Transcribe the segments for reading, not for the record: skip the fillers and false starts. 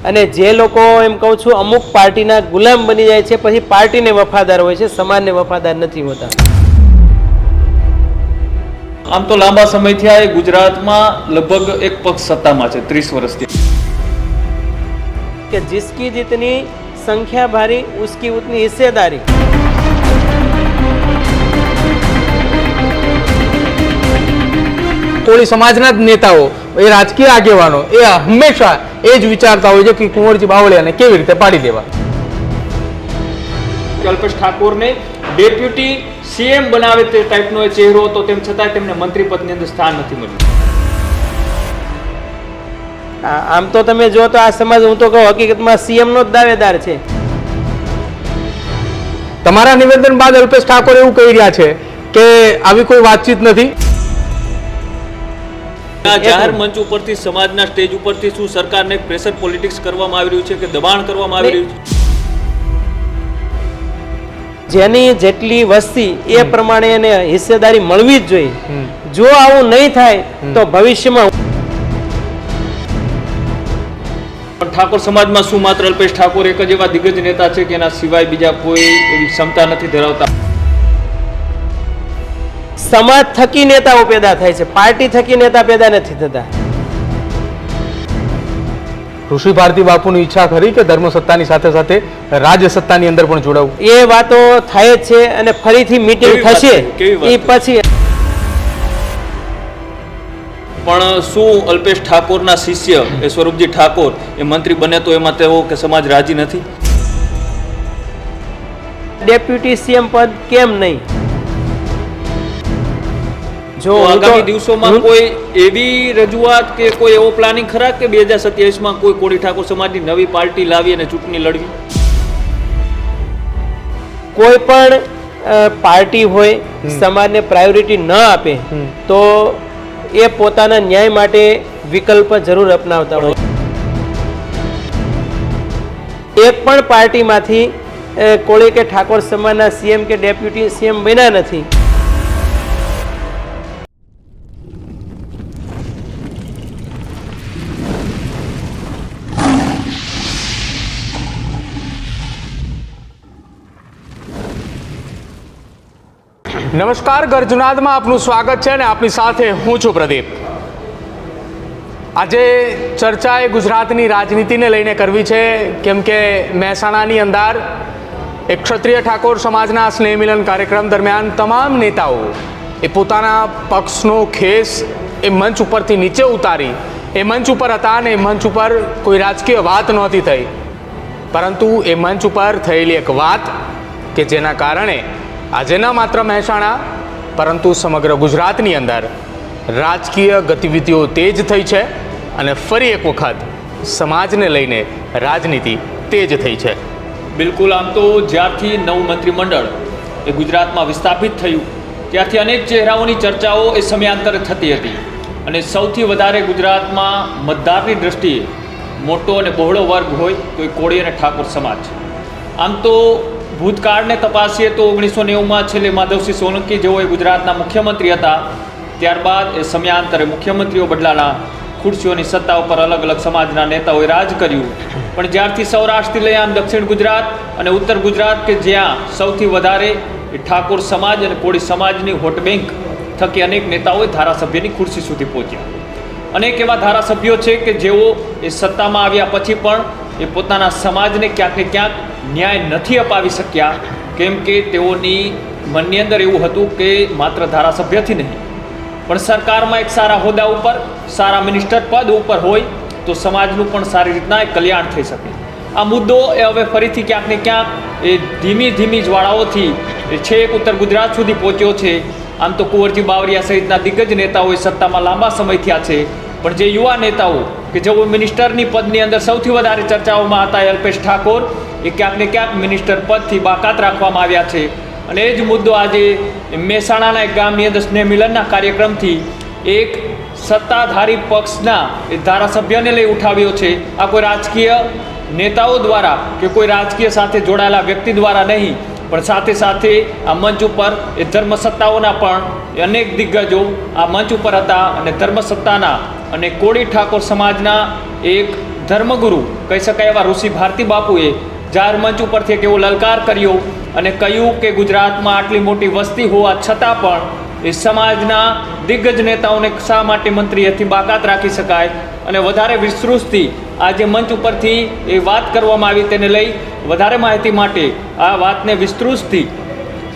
અને જે લોકો એમ કહું છું અમુક પાર્ટીના ગુલામ બની જાય છે, પછી પાર્ટીને વફાદાર હોય છે, સમાજને વફાદાર નથી હોતા. આમ તો લાંબા સમયથી આ ગુજરાતમાં લગભગ એક પક્ષ સત્તામાં છે 30 વર્ષથી. કે જિસકી जितनी संख्या भारी उसकी उतनी हिस्सेदारी. કોળી સમાજના જ નેતાઓ, એ રાજકીય આગેવાનો એ હંમેશા એ જ વિચારતા હોય છે કે કુંવરજી બાવળિયાને કેવી રીતે પાડી દેવા. અલ્પેશ ઠાકોરને ડેપ્યુટી સીએમ બનાવે તે ટાઈપનો એ ચહેરો હતો, તેમ છતાં તેમને મંત્રી પદની અંદર સ્થાન નથી મળ્યું. આમ તો તમે જો તો આ સમાજ, હું તો કહું હકીકતમાં સીએમ નો જ દાવેદાર છે. તમારા નિવેદન બાદ અલ્પેશ ઠાકોર એવું કહી રહ્યા છે કે આવી કોઈ વાતચીત નથી. જાહેર મંચ ઉપરથી, સમાજના સ્ટેજ ઉપરથી શું સરકારને પ્રેશર પોલિટિક્સ કરવામાં આવી રહ્યું છે કે દબાણ કરવામાં આવી રહ્યું છે? જેની જેટલી વસ્તી એ પ્રમાણે એને હિસ્સેદારી મળવી જ જોઈએ. જો આવું નહીં થાય તો ભવિષ્યમાં ઠાકોર સમાજમાં શું માત્ર અલ્પેશ ઠાકોર એક જ એવા દિગ્ગજ નેતા છે કે એના સિવાય બીજા કોઈ એવી ક્ષમતા નથી ધરાવતા? સમાજ થકી નેતાઓ પેદા થાય છે, પાર્ટી થકી નેતા પેદા નથી થતા. ઋષિ ભારતી બાપુની ઈચ્છા ખરી કે ધર્મ સત્તાની સાથે સાથે રાજ્ય સત્તાની અંદર પણ જોડાવું? એ વાતો થાય જ છે અને ફરીથી મીટિંગ થશે એ પછી. પણ શું અલ્પેશ ઠાકોરના શિષ્ય એ સ્વરૂપજી ઠાકોર એ મંત્રી બને તો એમાં તેઓ કે સમાજ રાજી નથી? ડેપ્યુટી સીએમ પદ કેમ નહીં? જો આગામી દિવસોમાં કોઈ એવી રજૂઆત કે કોઈ એવો પ્લાનિંગ ખરા કે 2027માં કોઈ કોળી ઠાકોર સમાજની નવી પાર્ટી લાવી અને ચૂંટણી લડવી? કોઈ પણ પાર્ટી હોય સમાજને પ્રાયોરિટી ન આપે તો એ પોતાના ન્યાય માટે વિકલ્પ જરૂર અપનાવતા હોય. એક પણ પાર્ટીમાંથી કોળી કે ઠાકોર સમાજના સીએમ કે ડેપ્યુટી સીએમ બન્યા નથી. નમસ્કાર, ગર્જનાદમાં આપનું સ્વાગત છે અને આપની સાથે હું છું પ્રદીપ. આજે ચર્ચા એ ગુજરાતની રાજનીતિને લઈને કરવી છે, કેમ કે મહેસાણાની અંદર એક ક્ષત્રિય ઠાકોર સમાજના સ્નેહ મિલન કાર્યક્રમ દરમિયાન તમામ નેતાઓ એ પોતાના પક્ષનો ખેસ એ મંચ ઉપરથી નીચે ઉતારી એ મંચ ઉપર હતા અને એ મંચ ઉપર કોઈ રાજકીય વાત નહોતી થઈ, પરંતુ એ મંચ ઉપર થયેલી એક વાત કે જેના કારણે આજે ન માત્ર મહેસાણા પરંતુ સમગ્ર ગુજરાતની અંદર રાજકીય ગતિવિધિઓ તેજ થઈ છે અને ફરી એક વખત સમાજને લઈને રાજનીતિ તેજ થઈ છે. બિલકુલ. આમ તો જ્યારથી નવું મંત્રીમંડળ એ ગુજરાતમાં વિસ્થાપિત થયું ત્યારથી અનેક ચહેરાઓની ચર્ચાઓ એ સમયાંતરે થતી હતી અને સૌથી વધારે ગુજરાતમાં મતદારની દ્રષ્ટિએ મોટો અને બહોળો વર્ગ હોય તો એ કોળી અને ઠાકોર સમાજ. આમ તો ભૂતકાળને તપાસીએ તો 1990માં છેલ્લે માધવસિંહ સોલંકી જેઓ એ ગુજરાતના મુખ્યમંત્રી હતા, ત્યારબાદ એ સમયાંતરે મુખ્યમંત્રીઓ બદલાના, ખુરશીઓની સત્તા ઉપર અલગ અલગ સમાજના નેતાઓએ રાજ કર્યું. પણ જ્યારથી સૌરાષ્ટ્રથી લઈ આમ દક્ષિણ ગુજરાત અને ઉત્તર ગુજરાત કે જ્યાં સૌથી વધારે એ ઠાકોર સમાજ અને કોળી સમાજની વોટ બેંક થકી અનેક નેતાઓએ ધારાસભ્યની ખુરશી સુધી પહોંચ્યા. અનેક એવા ધારાસભ્યો છે કે જેઓ એ સત્તામાં આવ્યા પછી પણ એ પોતાના સમાજને ક્યાંક ને ક્યાંક ન્યાય નથી અપાવી શક્યા, કેમ કે તેઓની મનની અંદર એવું હતું કે માત્ર ધારાસભ્યથી નહીં પણ સરકારમાં એક સારા હોદ્દા ઉપર, સારા મિનિસ્ટર પદ ઉપર હોય તો સમાજનું પણ સારી રીતના એ કલ્યાણ થઈ શકે. આ મુદ્દો એ હવે ફરીથી ક્યાંક ને ક્યાંક એ ધીમી ધીમી જ્વાળાઓથી છેક ઉત્તર ગુજરાત સુધી પહોંચ્યો છે. આમ તો કુંવરજી બાવળિયા સહિતના દિગ્ગજ નેતાઓએ સત્તામાં લાંબા સમય થયા છે, પણ જે યુવા નેતાઓ કે જેઓ મિનિસ્ટરની પદની અંદર સૌથી વધારે ચર્ચાઓમાં હતા, અલ્પેશ ઠાકોર, એ ક્યાંક ને ક્યાંક મિનિસ્ટર પદથી બાકાત રાખવામાં આવ્યા છે. અને એ જ મુદ્દો આજે મહેસાણાના એક ગામની અંદર સ્નેહ મિલનના કાર્યક્રમથી એક સત્તાધારી પક્ષના એ ધારાસભ્યને લઈ ઉઠાવ્યો છે. આ કોઈ રાજકીય નેતાઓ દ્વારા કે કોઈ રાજકીય સાથે જોડાયેલા વ્યક્તિ દ્વારા નહીં, પણ સાથે સાથે આ મંચ ઉપર એ ધર્મસત્તાઓના પણ અનેક દિગ્ગજો આ મંચ ઉપર હતા અને ધર્મસત્તાના અને કોળી ઠાકોર સમાજના એક ધર્મગુરુ કહી શકાય એવા ઋષિ ભારતી બાપુએ જાહેર મંચ ઉપરથી એક એવો લલકાર કર્યો અને કહ્યું કે ગુજરાતમાં આટલી મોટી વસ્તી હોવા છતાં પણ એ સમાજના દિગ્ગજ નેતાઓને શા માટે મંત્રીએથી બાકાત રાખી શકાય અને વધારે વિસ્તૃતથી આજે મંચ ઉપરથી એ વાત કરવામાં આવી તેને લઈ વધારે માહિતી માટે આ વાતને વિસ્તૃતથી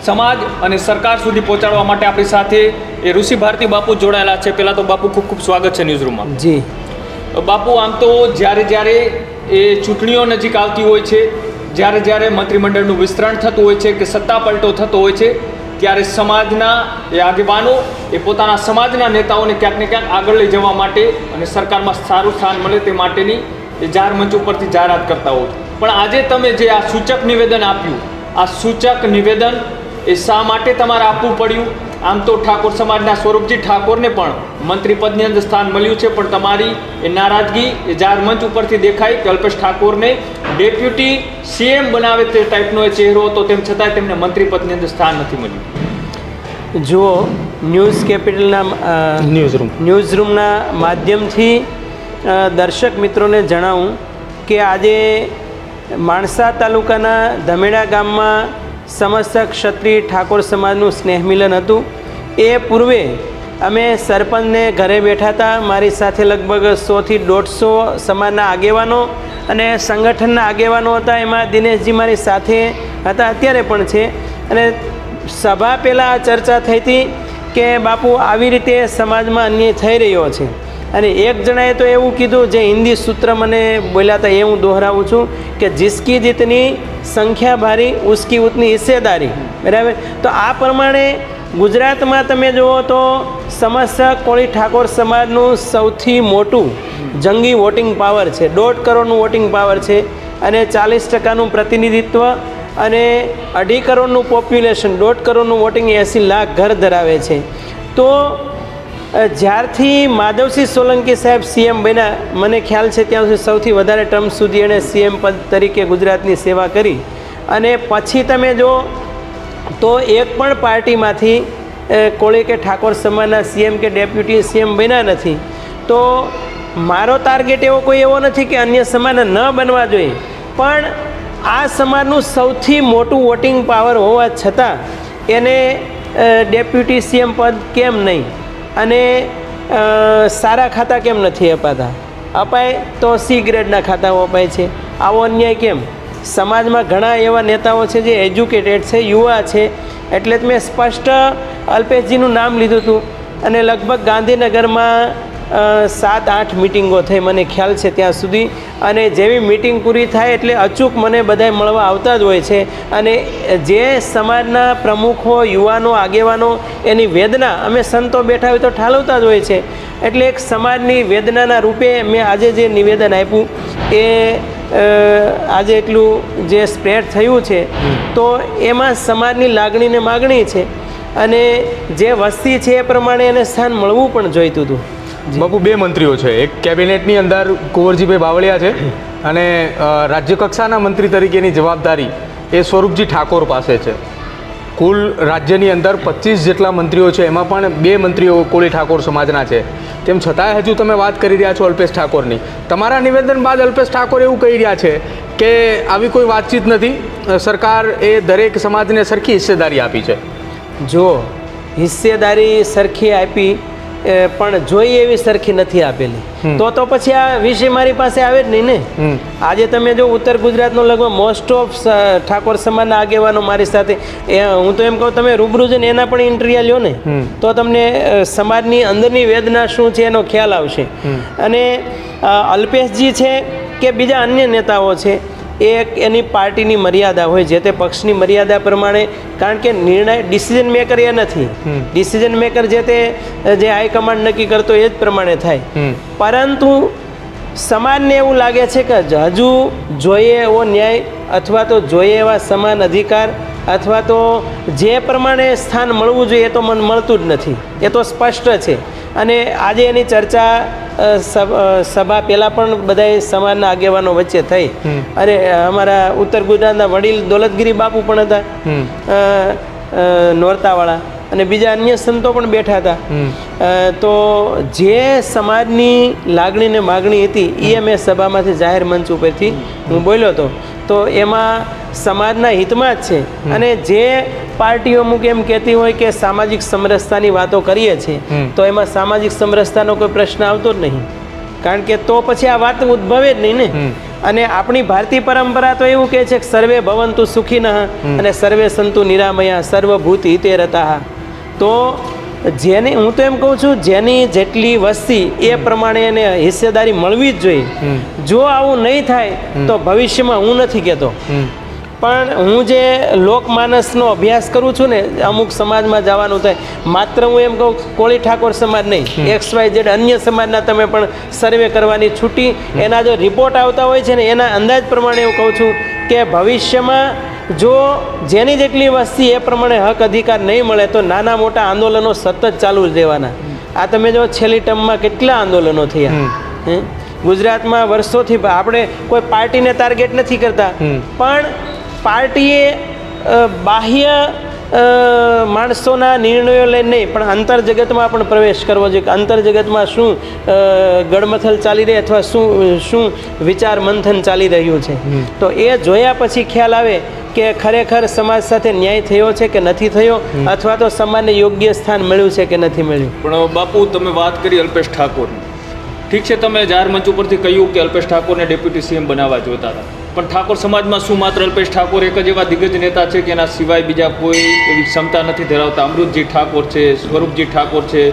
સમાજ અને સરકાર સુધી પહોંચાડવા માટે આપણી સાથે એ ઋષિ ભારતી બાપુ જોડાયેલા છે. પહેલાં તો બાપુ ખૂબ ખૂબ સ્વાગત છે ન્યૂઝરૂમમાં. જી બાપુ, આમ તો જ્યારે એ ચૂંટણીઓ નજીક આવતી હોય છે, જ્યારે મંત્રીમંડળનું વિસ્તરણ થતું હોય છે કે સત્તા પલટો થતો હોય છે, ત્યારે સમાજના એ આગેવાનો એ પોતાના સમાજના નેતાઓને ક્યાંક ને ક્યાંક આગળ લઈ જવા માટે અને સરકારમાં સારું સ્થાન મળે તે માટેની એ જાહેર મંચ ઉપરથી જાહેરાત કરતા હોય. પણ આજે તમે જે આ સૂચક નિવેદન આપ્યું, આ સૂચક નિવેદન એ શા માટે તમારે આપવું પડ્યું? આમ તો ઠાકોર સમાજના સ્વરૂપજી ઠાકોરને પણ મંત્રી પદની અંદર સ્થાન મળ્યું છે, પણ તમારી એ નારાજગી એ જાહેર મંચ ઉપરથી દેખાય કે અલ્પેશ ઠાકોરને ડેપ્યુટી સીએમ બનાવે તે ટાઈપનો એ ચહેરો હતો, તેમ છતાંય તેમને મંત્રી પદની અંદર સ્થાન નથી મળ્યું. જુઓ, ન્યૂઝ કેપિટલના ન્યૂઝરૂમના માધ્યમથી દર્શક મિત્રોને જણાવું કે આજે માણસા તાલુકાના ધમેડા ગામમાં સમસ્ત ક્ષત્રિય ઠાકોર સમાજનું સ્નેહ મિલન હતું. એ પૂર્વે અમે સરપંચને ઘરે બેઠા હતા. મારી સાથે લગભગ 100થી 150 સમાજના આગેવાનો અને સંગઠનના આગેવાનો હતા. એમાં દિનેશજી મારી સાથે હતા, અત્યારે પણ છે. અને સભા પહેલાં ચર્ચા થઈ હતી કે બાપુ આવી રીતે સમાજમાં અન્યાય થઈ રહ્યો છે. અને એક જણાએ તો એવું કીધું, જે હિન્દી સૂત્ર મને બોલ્યા હતા એ હું દોહરાવું છું કે જિસકી જીતની સંખ્યા ભારી ઉસકી ઉતની હિસ્સેદારી. બરાબર? તો આ પ્રમાણે ગુજરાતમાં તમે જુઓ તો સમસ્ત કોળી ઠાકોર સમાજનું સૌથી મોટું જંગી વોટિંગ પાવર છે. 1.5 કરોડનું વોટિંગ પાવર છે અને 40% પ્રતિનિધિત્વ અને 2.5 કરોડનું પોપ્યુલેશન, 1.5 કરોડનું વોટિંગ, 80 લાખ ઘર ધરાવે છે. તો જ્યારથી માધવસિંહ સોલંકી સાહેબ સીએમ બન્યા, મને ખ્યાલ છે ત્યાં સુધી સૌથી વધારે ટર્મ સુધી એણે સીએમ પદ તરીકે ગુજરાતની સેવા કરી. અને પછી તમે જો તો એક પણ પાર્ટીમાંથી કોળી કે ઠાકોર સમાજના સીએમ કે ડેપ્યુટી સીએમ બન્યા નથી. તો મારો ટાર્ગેટ એવો નથી કે અન્ય સમાજને ન બનવા જોઈએ, પણ આ સમાજનું સૌથી મોટું વોટિંગ પાવર હોવા છતાં એને ડેપ્યુટી સીએમ પદ કેમ નહીં અને સારા ખાતા કેમ નથી અપાતા? અપાય તો સી ગ્રેડના ખાતાઓ અપાય છે. આવો અન્યાય કેમ? સમાજમાં ઘણા એવા નેતાઓ છે જે એજ્યુકેટેડ છે, યુવા છે. એટલે જ મેં સ્પષ્ટ અલ્પેશજીનું નામ લીધું હતું. અને લગભગ ગાંધીનગરમાં 7-8 મિટિંગો થઈ, મને ખ્યાલ છે ત્યાં સુધી. અને જેવી મિટિંગ પૂરી થાય એટલે અચૂક મને બધાય મળવા આવતા જ હોય છે. અને જે સમાજના પ્રમુખો, યુવાનો, આગેવાનો, એની વેદના અમે સંતો બેઠા હોય તો ઠાલવતા જ હોય છે. એટલે એક સમાજની વેદનાના રૂપે મેં આજે જે નિવેદન આપ્યું એ આજે એટલું જે સ્પ્રેડ થયું છે, તો એમાં સમાજની લાગણીને માગણી છે અને જે વસ્તી છે એ પ્રમાણે એને સ્થાન મળવું પણ જોઈતું હતું. બાપુ, 2 મંત્રીઓ છે. એક કેબિનેટની અંદર કુંવરજીભાઈ બાવળિયા છે અને રાજ્ય કક્ષાના મંત્રી તરીકેની જવાબદારી એ સ્વરૂપજી ઠાકોર પાસે છે. કુલ રાજ્યની અંદર 25 જેટલા મંત્રીઓ છે, એમાં પણ 2 મંત્રીઓ કોળી ઠાકોર સમાજના છે. તેમ છતાંય હજુ તમે વાત કરી રહ્યા છો અલ્પેશ ઠાકોરની. તમારા નિવેદન બાદ અલ્પેશ ઠાકોર એવું કહી રહ્યા છે કે આવી કોઈ વાતચીત નથી, સરકાર એ દરેક સમાજને સરખી હિસ્સેદારી આપી છે. જો હિસ્સેદારી સરખી આપી પણ જોઈએ એવી સરખી નથી આપેલી, તો પછી આ વિષય મારી પાસે આવે જ નહીં ને. આજે તમે જો ઉત્તર ગુજરાતનો લગભગ મોસ્ટ ઓફ ઠાકોર સમાજના આગેવાનો મારી સાથે, હું તો એમ કહું તમે રૂબરૂ જઈને એના પણ ઇન્ટરવ્યુ લ્યો ને તો તમને સમાજની અંદરની વેદના શું છે એનો ખ્યાલ આવશે. અને અલ્પેશજી છે કે બીજા અન્ય નેતાઓ છે, એક એની પાર્ટીની મર્યાદા હોય, જે તે પક્ષની મર્યાદા પ્રમાણે. કારણ કે નિર્ણય ડિસિઝન મેકર એ નથી. ડિસિઝન મેકર જે તે જે હાઈકમાન્ડ નક્કી કરતો એ જ પ્રમાણે થાય. પરંતુ સમાજને એવું લાગે છે કે હજુ જોઈએ એવો ન્યાય અથવા તો જોઈએ એવા સમાન અધિકાર અથવા તો જે પ્રમાણે સ્થાન મળવું જોઈએ એ તો મને મળતું જ નથી. એ તો સ્પષ્ટ છે. અને આજે એની ચર્ચા સભા પહેલાં પણ બધા સમાજના આગેવાનો વચ્ચે થઈ. અને અમારા ઉત્તર ગુજરાતના વડીલ દોલતગીરી બાપુ પણ હતા, નોરતાવાળા. અને બીજા અન્ય સંતો પણ બેઠા હતા. તો જે સમાજની લાગણી ને માગણી હતી એ મેં સભામાંથી જાહેર મંચ ઉપરથી હું બોલ્યો હતો. તો એમાં સમાજના હિતમાં જ છે. અને જે પાર્ટીઓ અમુક એમ કહેતી હોય કે સામાજિક સમરસતાની વાતો કરીએ છીએ, તો એમાં સામાજિક સમરસતાનો કોઈ પ્રશ્ન આવતો જ નહીં, કારણ કે તો પછી આ વાત ઉદ્ભવે જ નહીં ને. અને આપણી ભારતીય પરંપરા તો એવું કહે છે કે સર્વે ભવંતુ સુખીનઃ અને સર્વે સંતુ નિરામયા સર્વભૂત હિતે રતાઃ. તો જેની હું તો એમ કહું છું, જેની જેટલી વસ્તી એ પ્રમાણે એને હિસ્સેદારી મળવી જ જોઈએ. જો આવું નહીં થાય તો ભવિષ્યમાં હું નથી કહેતો, પણ હું જે લોકમાનસનો અભ્યાસ કરું છું ને, અમુક સમાજમાં જવાનું થાય, માત્ર હું એમ કહું કોળી ઠાકોર સમાજ નહીં, XYZ અન્ય સમાજના તમે પણ સર્વે કરવાની છૂટી. એના જો રિપોર્ટ આવતા હોય છે ને એના અંદાજ પ્રમાણે હું કહું છું કે ભવિષ્યમાં જો જેની જેટલી વસ્તી એ પ્રમાણે હક અધિકાર નહીં મળે તો નાના મોટા આંદોલનો સતત ચાલુ જ રહેવાના. આ તમે જો છેલ્લી ટર્મમાં કેટલા આંદોલનો થયા. ગુજરાતમાં વર્ષોથી આપણે કોઈ પાર્ટીને ટાર્ગેટ નથી કરતા, પણ પાર્ટીએ બાહ્ય માણસોના નિર્ણયો લઈને નહીં, પણ અંતરજગતમાં પણ પ્રવેશ કરવો જોઈએ. અંતરજગતમાં શું ગડમથલ ચાલી રહી અથવા શું વિચાર મંથન ચાલી રહ્યું છે. તો એ જોયા પછી ખ્યાલ આવે કે ખરેખર સમાજ સાથે ન્યાય થયો છે કે નથી થયો, અથવા તો સમાજને યોગ્ય સ્થાન મળ્યું છે કે નથી મળ્યું. પણ બાપુ, તમે વાત કરી અલ્પેશ ઠાકોરની. ઠીક છે, તમે જાહેર મંચ ઉપરથી કહ્યું કે અલ્પેશ ઠાકોરને ડેપ્યુટી CM બનાવવા જોતા હતા, પણ ઠાકોર સમાજમાં શું માત્ર અલ્પેશ ઠાકોર એક જ એવા દિગ્ગજ નેતા છે કે એના સિવાય બીજા કોઈ એવી ક્ષમતા નથી ધરાવતા? અમૃતજી ઠાકોર છે, સ્વરૂપજી ઠાકોર છે,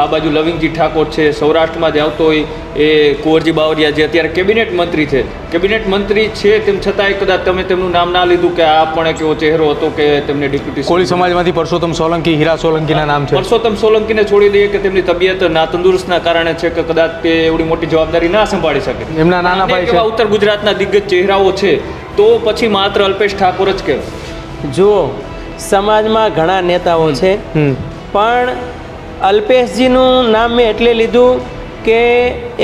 આ બાજુ લવિંગજી ઠાકોર છે, સૌરાષ્ટ્રમાં જ આવતો હોય એ કુંવરજી બાવરિયા જે અત્યારે કેબિનેટ મંત્રી છે. કેબિનેટ મંત્રી છે તેમ છતાંય કદાચ તમે તેમનું નામ ના લીધું કે આ પણ એક એવો ચહેરો હતો કે તેમને ડેપ્યુટી. કોળી સમાજમાંથી પરસોત્તમ સોલંકી, હીરા સોલંકીના નામ છે. પરસોત્તમ સોલંકીને છોડી દઈએ કે તેમની તબિયત ના તંદુરસ્તના કારણે છે કે કદાચ તે એવડી મોટી જવાબદારી ના સંભાળી શકે. એમના નાના ભાઈ છે. ઉત્તર ગુજરાતના દિગ્ગજ ચહેરાઓ છે, તો પછી માત્ર અલ્પેશ ઠાકોર જ કહેવાય? જુઓ, સમાજમાં ઘણા નેતાઓ છે, પણ અલ્પેશજીનું નામ મેં એટલે લીધું કે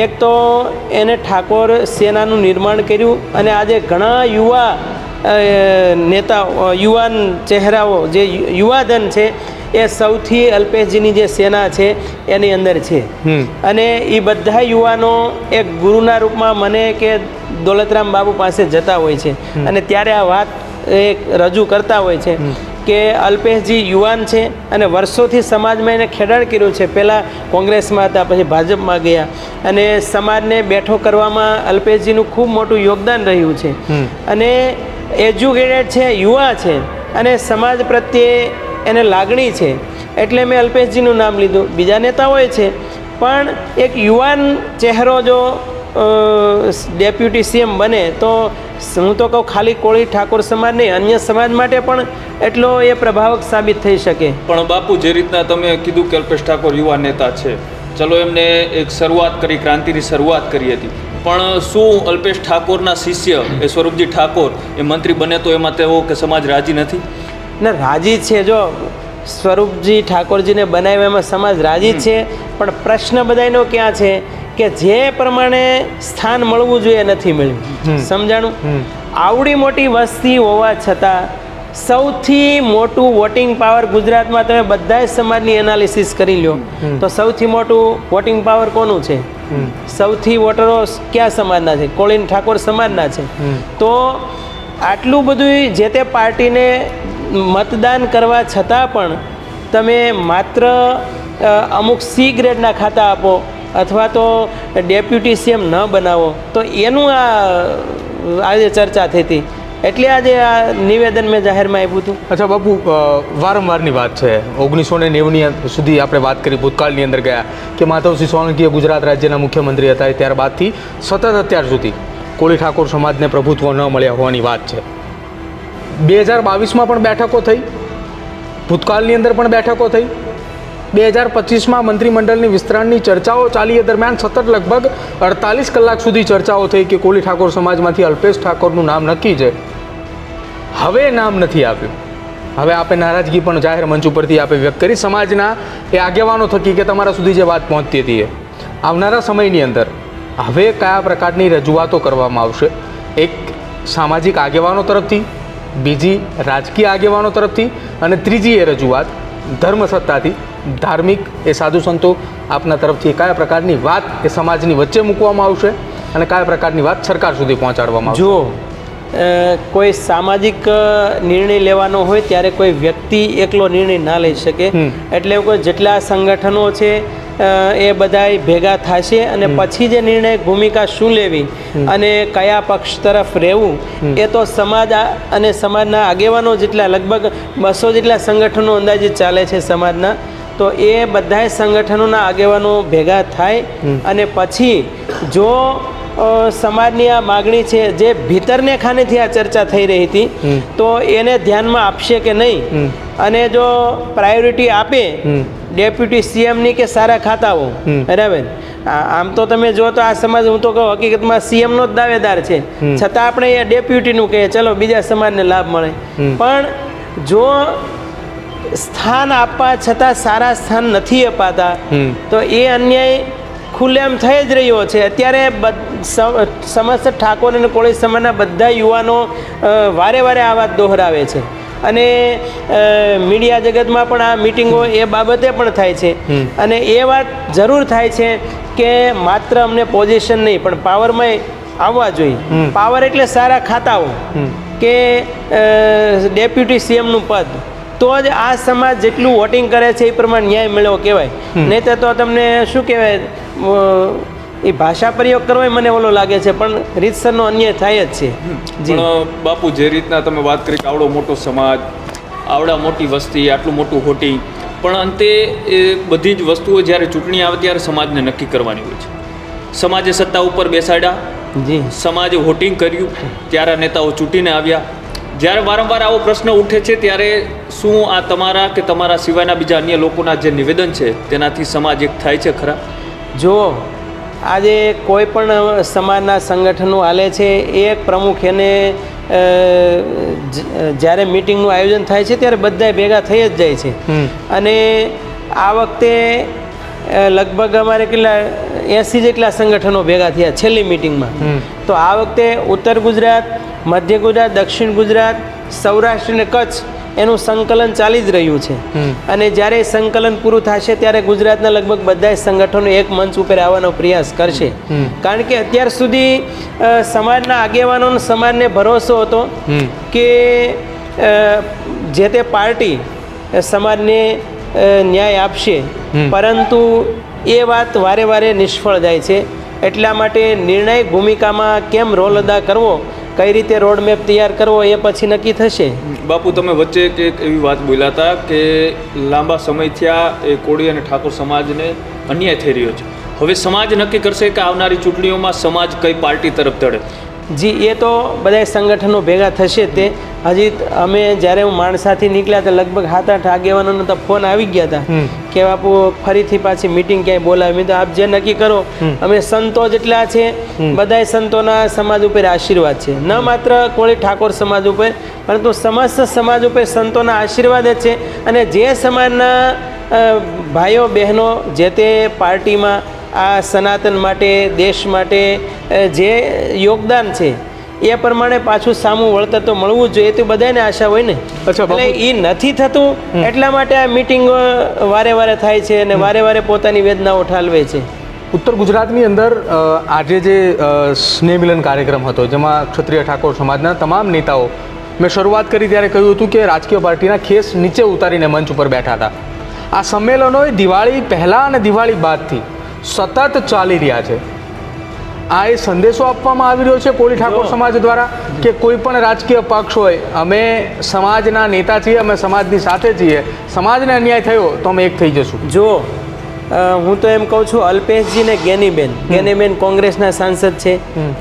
એક તો એને ઠાકોર સેનાનું નિર્માણ કર્યું, અને આજે ઘણા યુવા નેતાઓ, યુવાન ચહેરાઓ, જે યુવાધન છે એ સૌથી અલ્પેશજીની જે સેના છે એની અંદર છે. અને એ બધા યુવાનો એક ગુરુના રૂપમાં મને કે દોલતરામ બાબુ પાસે જતા હોય છે, અને ત્યારે આ વાત એક રજૂ કરતા હોય છે કે અલ્પેશજી યુવાન છે અને વર્ષોથી સમાજમાં એને ખેડાણ કર્યું છે. પહેલાં કોંગ્રેસમાં હતા, પછી ભાજપમાં ગયા, અને સમાજને બેઠો કરવામાં અલ્પેશજીનું ખૂબ મોટું યોગદાન રહ્યું છે. અને એજ્યુકેટેડ છે, યુવા છે, અને સમાજ પ્રત્યે એને લાગણી છે, એટલે મેં અલ્પેશજીનું નામ લીધું. બીજા નેતાઓએ છે, પણ એક યુવાન ચહેરો જો ડેપ્યુટી CM બને તો હું તો કહું ખાલી કોળી ઠાકોર સમાજ નહીં, અન્ય સમાજ માટે પણ એટલો એ પ્રભાવક સાબિત થઈ શકે. પણ બાપુ, જે રીતના તમે કીધું કે અલ્પેશ ઠાકોર યુવા નેતા છે, ચલો એમને એક શરૂઆત કરી, ક્રાંતિની શરૂઆત કરી હતી, પણ શું અલ્પેશ ઠાકોરના શિષ્ય એ સ્વરૂપજી ઠાકોર એ મંત્રી બને તો એમાં તેઓ કે સમાજ રાજી નથી? ના, રાજી છે. જો સ્વરૂપજી ઠાકોરજીને બનાવ્યા એમાં સમાજ રાજી છે, પણ પ્રશ્ન બધાનો ક્યાં છે કે જે પ્રમાણે સ્થાન મળવું જોઈએ નથી મળ્યું. સમજાણું? આવડી મોટી વસ્તી હોવા છતાં સૌથી મોટું વોટિંગ પાવર ગુજરાતમાં તમે બધા સમાજની એનાલિસિસ કરી લો તો સૌથી મોટું વોટિંગ પાવર કોનું છે? સૌથી વોટરો કયા સમાજના છે? કોળી ઠાકોર સમાજના છે. તો આટલું બધું જે તે પાર્ટીને મતદાન કરવા છતાં પણ તમે માત્ર અમુક C ગ્રેડના ખાતા આપો અથવા તો ડેપ્યુટી CM ન બનાવો, તો એનું આજે ચર્ચા થઈ હતી, એટલે આજે આ નિવેદન મેં જાહેરમાં આપ્યું હતું. અચ્છા બાપુ, વારંવારની વાત છે, 1990 સુધી આપણે વાત કરી, ભૂતકાળની અંદર ગયા કે માધવસિંહ સોલંકીએ ગુજરાત રાજ્યના મુખ્યમંત્રી હતા, ત્યારબાદથી સતત અત્યાર સુધી કોળી ઠાકોર સમાજને પ્રભુત્વ ન મળ્યા હોવાની વાત છે. 2022માં પણ બેઠકો થઈ, ભૂતકાળની અંદર પણ બેઠકો થઈ, 2025માં મંત્રીમંડળની વિસ્તરણની ચર્ચાઓ ચાલી, એ દરમિયાન સતત લગભગ 48 કલાક સુધી ચર્ચાઓ થઈ કે કોળી ઠાકોર સમાજમાંથી અલ્પેશ ઠાકોરનું નામ નક્કી છે. હવે નામ નથી આવ્યું. હવે આપે નારાજગી પણ જાહેર મંચ ઉપરથી આપે વ્યક્ત કરી, સમાજના એ આગેવાનો થકી કે તમારા સુધી જે વાત પહોંચતી હતી એ આવનારા સમયની અંદર હવે કયા પ્રકારની રજૂઆતો કરવામાં આવશે? એક સામાજિક આગેવાનો તરફથી, બીજી રાજકીય આગેવાનો તરફથી, અને ત્રીજી એ રજૂઆત ધર્મસત્તાથી ધાર્મિક એ સાધુ સંતો આપના તરફથી કયા પ્રકારની વાત એ સમાજની વચ્ચે મૂકવામાં આવશે અને કયા પ્રકારની વાત સરકાર સુધી પહોંચાડવામાં આવશે? જો કોઈ સામાજિક નિર્ણય લેવાનો હોય ત્યારે કોઈ વ્યક્તિ એકલો નિર્ણય ના લઈ શકે. એટલે કોઈ જેટલા સંગઠનો છે એ બધાય ભેગા થશે અને પછી જે નિર્ણાયક ભૂમિકા શું લેવી અને કયા પક્ષ તરફ રહેવું એ તો સમાજ અને સમાજના આગેવાનો જેટલા લગભગ 200 જેટલા સંગઠનો અંદાજિત ચાલે છે સમાજના. તો એ બધાય સંગઠનોના આગેવાનો ભેગા થાય અને પછી જો સમાજની આ માગણી છે જે ભીતરને ખાનેથી આ ચર્ચા થઈ રહી હતી તો એને ધ્યાનમાં આપશે કે નહીં, અને જો પ્રાયોરિટી આપે ડેપ્યુટી સીએમની કે સારા ખાતાઓ, બરાબર. આમ તો તમે જો તો આ સમાજ, હું તો કહું હકીકતમાં સીએમનો જ દાવેદાર છે, છતાં આપણે એ ડેપ્યુટીનું કહીએ ચલો બીજા સમાજને લાભ મળે. પણ જો સ્થાન આપવા છતાં સારા સ્થાન નથી અપાતા તો એ અન્યાય ખુલ્લેઆમ થઈ જ રહ્યો છે. અત્યારે સમસ્ત ઠાકોર અને કોળી સમાજના બધા યુવાનો વારે વારે આ વાત દોહરાવે છે અને મીડિયા જગતમાં પણ આ મિટિંગો એ બાબતે પણ થાય છે. અને એ વાત જરૂર થાય છે કે માત્ર અમને પોઝિશન નહીં પણ પાવરમાં આવવા જોઈએ. પાવર એટલે સારા ખાતાઓ કે ડેપ્યુટી સીએમનું પદ, તો જ આ સમાજ જેટલું વોટિંગ કરે છે એ પ્રમાણે ન્યાય મળ્યો કહેવાય. નહીં તો તમને શું કહેવાય, એ ભાષા પ્રયોગ કરવો મને ઓલો લાગે છે પણ રીતસરનો અન્યાય થાય જ છે. પણ બાપુ, જે રીતના તમે વાત કરી કે આવડો મોટો સમાજ, આવડા મોટી વસ્તી, આટલું મોટું હોટિંગ, પણ અંતે એ બધી જ વસ્તુઓ જ્યારે ચૂંટણી આવે ત્યારે સમાજને નક્કી કરવાની હોય છે. સમાજે સત્તા ઉપર બેસાડ્યા, સમાજે વોટિંગ કર્યું, ત્યારે નેતાઓ ચૂંટીને આવ્યા. જ્યારે વારંવાર આવો પ્રશ્ન ઉઠે છે ત્યારે શું આ તમારા કે તમારા સિવાયના બીજા અન્ય લોકોના જે નિવેદન છે તેનાથી સમાજ એક થાય છે ખરા? જો આજે કોઈ પણ સમાજના સંગઠનો હાલે છે, એક પ્રમુખ એને જ્યારે મિટિંગનું આયોજન થાય છે ત્યારે બધા ભેગા થઈ જ જાય છે. અને આ વખતે લગભગ અમારે કેટલા 80 જેટલા સંગઠનો ભેગા થયા છેલ્લી મિટિંગમાં. તો આ વખતે ઉત્તર ગુજરાત, મધ્ય ગુજરાત, દક્ષિણ ગુજરાત, સૌરાષ્ટ્ર અને કચ્છ એનું સંકલન ચાલી જ રહ્યું છે. અને જ્યારે સંકલન પૂરું થશે ત્યારે ગુજરાતના લગભગ બધા સંગઠનો એક મંચ ઉપર આવવાનો પ્રયાસ કરશે. કારણ કે અત્યાર સુધી સમાજના આગેવાનોનો સમાજને ભરોસો હતો કે જે તે પાર્ટી સમાજને ન્યાય આપશે, પરંતુ એ વાત વારે વારે નિષ્ફળ જાય છે. એટલા માટે નિર્ણાયક ભૂમિકામાં કેમ રોલ અદા કરવો, કઈ રીતે રોડમેપ તૈયાર કરવો એ પછી નક્કી થશે. બાપુ, તમે વચ્ચે એક એવી વાત બોલ્યા હતા કે લાંબા સમયથી આ એ કોળી અને ઠાકોર સમાજને અન્યાય થઈ રહ્યો છે. હવે સમાજ નક્કી કરશે કે આવનારી ચૂંટણીઓમાં સમાજ કઈ પાર્ટી તરફ દોડે. જી, એ તો બધા સંગઠનો ભેગા થશે. તે હજી અમે જ્યારે હું માણસાથી નીકળ્યા હતા લગભગ 7-8 આગેવાનોનો તો ફોન આવી ગયા હતા કે બાપુ ફરીથી પાછી મિટિંગ ક્યાંય બોલાવી. મેં તો આપ જે નક્કી કરો, અમે સંતો જેટલા છે બધાય સંતોના સમાજ ઉપર આશીર્વાદ છે, ન માત્ર કોળી ઠાકોર સમાજ ઉપર પરંતુ સમસ્ત સમાજ ઉપર સંતોના આશીર્વાદ જ છે. અને જે સમાજના ભાઈઓ બહેનો જે તે પાર્ટીમાં આ સનાતન માટે, દેશ માટે જે યોગદાન છે એ પ્રમાણે પાછું સામું વળતર તો મળવું જ જોઈએ, તો બધાને આશા હોય ને. એટલે એ નથી થતું એટલા માટે આ મિટિંગ વારે વારે થાય છે અને વારે વારે પોતાની વેદનાઓ ઠાલવે છે. ઉત્તર ગુજરાતની અંદર આજે જે સ્નેહ મિલન કાર્યક્રમ હતો જેમાં ક્ષત્રિય ઠાકોર સમાજના તમામ નેતાઓ, મેં શરૂઆત કરી ત્યારે કહ્યું હતું કે રાજકીય પાર્ટીના ખેસ નીચે ઉતારીને મંચ ઉપર બેઠા હતા. આ સંમેલનો દિવાળી પહેલાં અને દિવાળી બાદથી સતત ચાલી રહ્યા છે. આ એ સંદેશો આપવામાં આવી રહ્યો છે કોળી ઠાકોર સમાજ દ્વારા કે કોઈ પણ રાજકીય પક્ષ હોય, અમે સમાજના નેતા છીએ, અમે સમાજની સાથે છીએ, સમાજને અન્યાય થયો તો અમે એક થઈ જશું. જો હું તો એમ કહું છું, અલ્પેશજી ને ગેનીબેન કોંગ્રેસના સાંસદ છે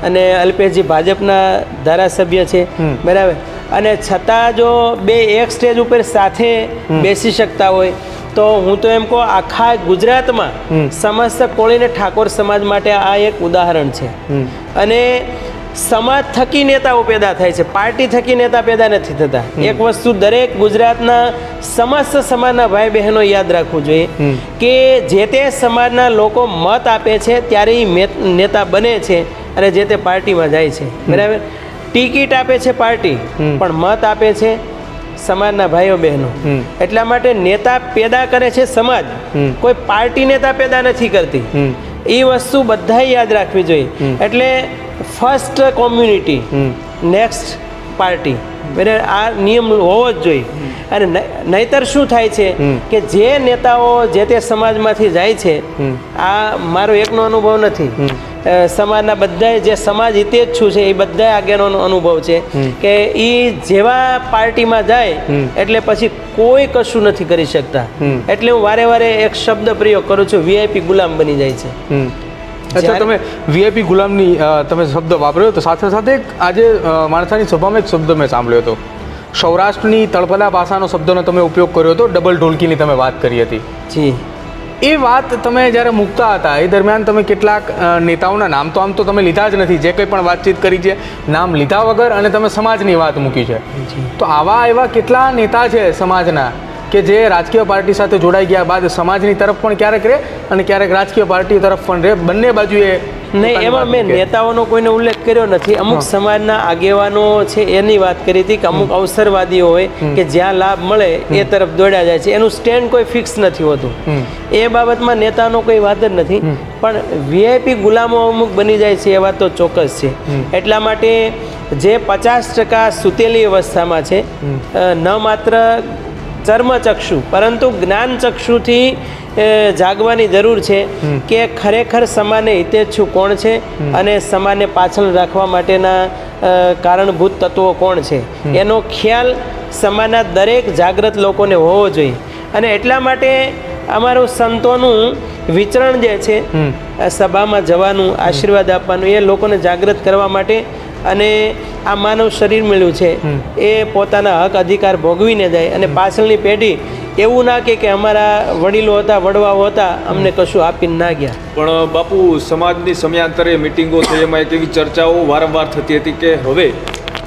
અને અલ્પેશજી ભાજપના ધારાસભ્ય છે, બરાબર. અને છતાં જો બે એક સ્ટેજ ઉપર સાથે બેસી શકતા હોય તો હું તો એમ કહું આખા ગુજરાતમાં સમસ્ત કોળી અને ઠાકોર સમાજ માટે આ એક ઉદાહરણ છે. અને સમાજ થકી નેતાઓ પેદા થાય છે, પાર્ટી થકી નેતા પેદા નથી થતા. એક વસ્તુ દરેક ગુજરાતના સમસ્ત સમાજના ભાઈ બહેનો યાદ રાખવું જોઈએ કે જે તે સમાજના લોકો મત આપે છે ત્યારે એ નેતા બને છે અને જે તે પાર્ટીમાં જાય છે, બરાબર. ટિકિટ આપે છે પાર્ટી, પણ મત આપે છે સમાજના ભાઈઓ બહેનો. એટલા માટે નેતા પેદા કરે છે સમાજ, કોઈ પાર્ટી નેતા પેદા નથી કરતી. એ વસ્તુ બધાએ યાદ રાખવી જોઈએ. એટલે ફર્સ્ટ કોમ્યુનિટી, નેક્સ્ટ પાર્ટી, બરાબર, આ નિયમ હોવો જ જોઈએ. અને નહીતર શું થાય છે કે જે નેતાઓ જે તે સમાજમાંથી જાય છે, આ મારો એકનો અનુભવ નથી, સમાજના બધાએ જે સમાજ હિતેચ્છુ છે એ બધા આગળનો અનુભવ છે કે એ જેવા પાર્ટીમાં જાય એટલે પછી કોઈ કશું નથી કરી શકતા. એટલે હું વારે વારે એક શબ્દ પ્રયોગ કરું છું, વીઆઈપી ગુલામ બની જાય છે. અચ્છા, તમે વીઆઈપી ગુલામની તમે શબ્દ વાપર્યો તો સાથે સાથે આજે માણસાની સભામાં એક શબ્દ મેં સાંભળ્યો હતો, સૌરાષ્ટ્રની તળપદા ભાષાનો શબ્દનો તમે ઉપયોગ કર્યો હતો, ડબલ ઢોલકીની તમે વાત કરી હતી. જી, એ વાત તમે જ્યારે મૂકતા હતા એ દરમિયાન તમે કેટલાક નેતાઓના નામ તો આમ તો તમે લીધા જ નથી, જે કંઈ પણ વાતચીત કરી છે નામ લીધા વગર, અને તમે સમાજની વાત મૂકી છે. તો આવા એવા કેટલા નેતા છે સમાજના કે જે રાજકીય પાર્ટી સાથે જોડાઈ ગયા બાદ સમાજની તરફ પણ ક્યારેક રહે અને ક્યારેક રાજકીય પાર્ટી તરફ પણ રહે, બંને બાજુએ. નહીં, એમાં મેં નેતાઓનો કોઈને ઉલ્લેખ કર્યો નથી. અમુક સમાજના આગેવાનો છે એની વાત કરી હતી કે અમુક અવસરવાદીઓ હોય કે જ્યાં લાભ મળે એ તરફ દોડ્યા જાય છે, એનું સ્ટેન્ડ કોઈ ફિક્સ નથી હોતું. એ બાબતમાં નેતાનો કોઈ વાત જ નથી. પણ વીઆઈપી ગુલામો અમુક બની જાય છે એ વાત તો ચોક્કસ છે. એટલા માટે જે 50% સૂતેલી અવસ્થામાં છે, ન માત્ર ચર્મચક્ષુ પરંતુ જ્ઞાનચક્ષુથી જાગવાની જરૂર છે કે ખરેખર સમાજને હિતેચ્છુ કોણ છે અને સમાજને પાછળ રાખવા માટેના કારણભૂત તત્વો કોણ છે, એનો ખ્યાલ સમાજના દરેક જાગૃત લોકોને હોવો જોઈએ. અને એટલા માટે અમારું સંતોનું વિચરણ જે છે, સભામાં જવાનું, આશીર્વાદ આપવાનું, એ લોકોને જાગૃત કરવા માટે. અને આ માનવ શરીર મળ્યું છે એ પોતાના હક અધિકાર ભોગવીને જાય, અને પાછળની પેઢી એવું ના કે અમારા વડીલો હતા, વડવાઓ હતા, અમને કશું આપીને ના ગયા. પણ બાપુ, સમાજની સમયાંતરે મિટિંગો થઈ, એમાં એક એવી ચર્ચાઓ વારંવાર થતી હતી કે હવે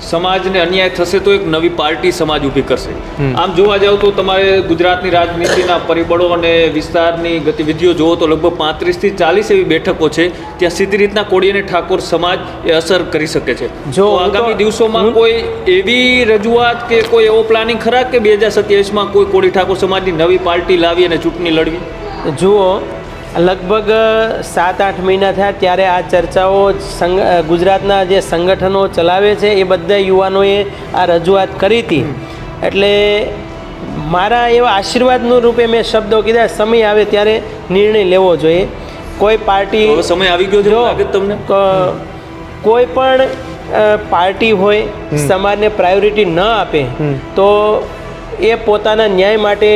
સમાજને અન્યાય થશે તો એક નવી પાર્ટી સમાજ ઊભી કરશે. આમ જોવા જાવ તો તમારે ગુજરાતની રાજનીતિના પરિબળો અને વિસ્તારની ગતિવિધિઓ જુઓ તો લગભગ 35 થી 40 એવી બેઠકો છે, ત્યાં સીધી રીતના કોળી અને ઠાકોર સમાજ એ અસર કરી શકે છે. જો આગામી દિવસોમાં કોઈ એવી રજૂઆત કે કોઈ એવો પ્લાનિંગ ખરા કે 2027માં કોઈ કોળી ઠાકોર સમાજની નવી પાર્ટી લાવી અને ચૂંટણી લડવી? જુઓ, લગભગ 7-8 મહિના થયા ત્યારે આ ચર્ચાઓ ગુજરાતના જે સંગઠનો ચલાવે છે એ બધા યુવાનોએ આ રજૂઆત કરી હતી. એટલે મારા એવા આશીર્વાદનું રૂપે મેં શબ્દો કીધા, સમય આવે ત્યારે નિર્ણય લેવો જોઈએ. કોઈ પાર્ટી, સમય આવી ગયો છે લાગે તમને? કોઈ પણ પાર્ટી હોય સમાજને પ્રાયોરિટી ન આપે તો એ પોતાના ન્યાય માટે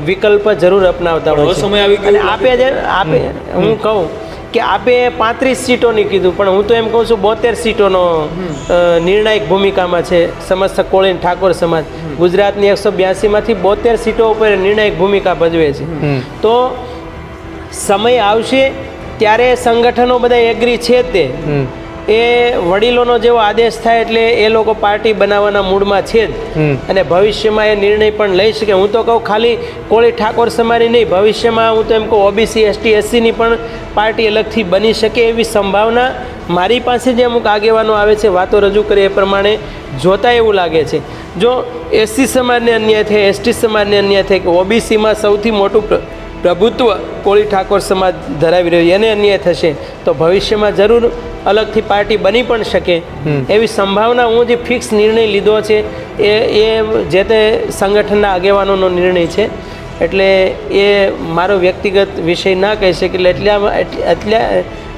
વિકલ્પ જરૂર અપનાવતા હોય છે. સમય આવી ગયો. અને આપે હું કહું કે આપે 35 સીટોની કીધું, પણ હું તો એમ કહું છું 72 સીટોનો નિર્ણાયક ભૂમિકામાં છે સમસ્ત કોળી ઠાકોર સમાજ. ગુજરાતની 182માંથી 72 સીટો ઉપર નિર્ણાયક ભૂમિકા ભજવે છે. તો સમય આવશે ત્યારે સંગઠનો બધા એગ્રી છે જ તે. એ વડીલોનો જેવો આદેશ થાય એટલે એ લોકો પાર્ટી બનાવવાના મૂડમાં છે જ, અને ભવિષ્યમાં એ નિર્ણય પણ લઈ શકે. હું તો કહું ખાલી કોળી ઠાકોર સમાજની નહીં, ભવિષ્યમાં હું તો એમ કહું ઓબીસી, એસટી, એસસીની પણ પાર્ટી અલગથી બની શકે એવી સંભાવના મારી પાસે જે અમુક આગેવાનો આવે છે વાતો રજૂ કરે એ પ્રમાણે જોતા એવું લાગે છે. જો એસસી સમાજને અન્યાય થાય, એસટી સમાજને અન્યાય થાય કે ઓબીસીમાં સૌથી મોટું પ્રભુત્વ કોળી ઠાકોર સમાજ ધરાવી રહ્યો એને અન્યાય થશે તો ભવિષ્યમાં જરૂર અલગથી પાર્ટી બની પણ શકે એવી સંભાવના. હું જે ફિક્સ નિર્ણય લીધો છે એ જે તે સંગઠનના આગેવાનોનો નિર્ણય છે, એટલે એ મારો વ્યક્તિગત વિષય ના કહી શકે,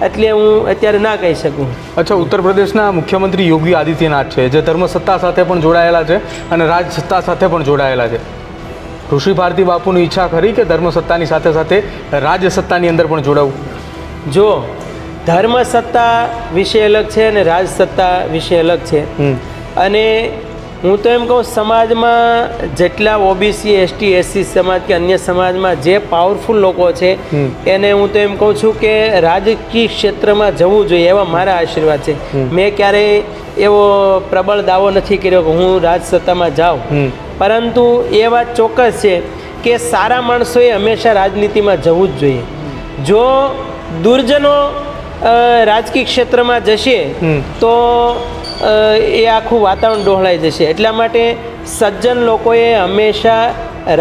એટલે હું અત્યારે ના કહી શકું. અચ્છા, ઉત્તર પ્રદેશના મુખ્યમંત્રી યોગી આદિત્યનાથ છે જે ધર્મસત્તા સાથે પણ જોડાયેલા છે અને રાજસત્તા સાથે પણ જોડાયેલા છે. ઋષિ ભારતી બાપુની ઈચ્છા ખરી કે ધર્મસત્તાની સાથે સાથે રાજસત્તાની અંદર પણ જોડાવું? જો ધર્મસત્તા વિષય અલગ છે અને રાજસત્તા વિષય અલગ છે. અને હું તો એમ કહું સમાજમાં જેટલા ઓબીસી, એસટી, એસસી સમાજ કે અન્ય સમાજમાં જે પાવરફુલ લોકો છે એને હું તો એમ કહું છું કે રાજકીય ક્ષેત્રમાં જવું જોઈએ એવા મારા આશીર્વાદ છે. મેં ક્યારેય એવો પ્રબળ દાવો નથી કર્યો કે હું રાજસત્તામાં જાઉં, પરંતુ એ વાત ચોક્કસ છે કે સારા માણસોએ હંમેશા રાજનીતિમાં જવું જ જોઈએ. જો દુર્જનો રાજકીય ક્ષેત્રમાં જશે તો એ આખું વાતાવરણ ડહોળાઈ જશે. એટલા માટે સજ્જન લોકોએ હંમેશા